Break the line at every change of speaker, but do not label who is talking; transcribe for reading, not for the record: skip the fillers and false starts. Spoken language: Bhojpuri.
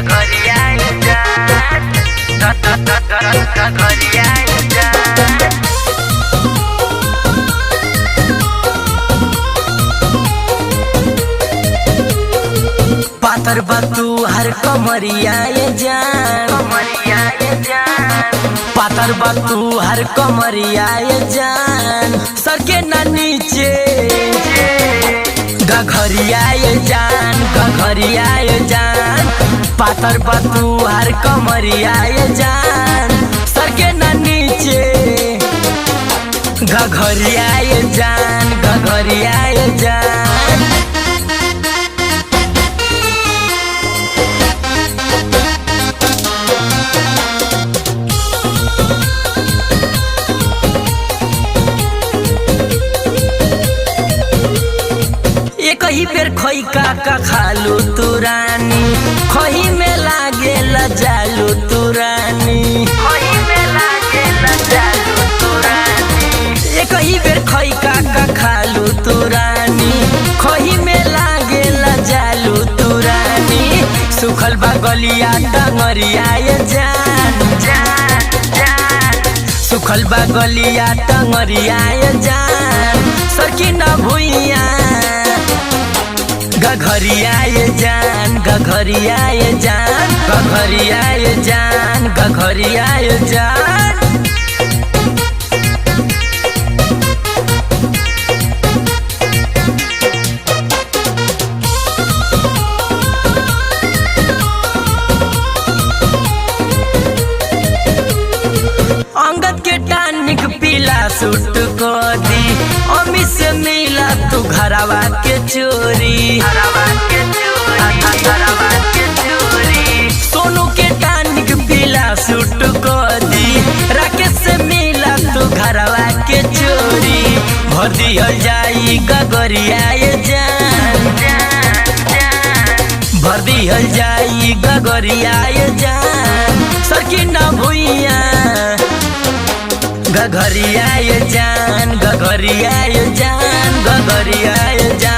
घरिया घरिया पातर बतू हर कमरिया जान पातर बतू हर कमरिया जान सर के ना नीचे घरिया घरिया जान पातर बतू हर कमरिया जान सर के ना नीचे घरिया जान घरिया जान कही बेर खोई का खालू तू रानी खोही में लागे जालू तू रानी कही बेर खोई का खालू तू रानी खोही में लागे जालू तू रानी सुखल बगलिया टंगरिया जान सुखल बगलिया टंगरिया जान सकी न भुइया घरिया जान घरिया जान घरिया जान घरिया जान अंगद के टानिक पीला सूट को दी अमी से मिला तू घरवा के चोरी सोनू के टानिक पीला सूट को दी राकेश से मिला तू घरवा के चोरी भर दिया जाई गगरिया जान भर दिया जाई गगरिया जान सकी न भुइया घरिया जान घरिया जान घरिया जान।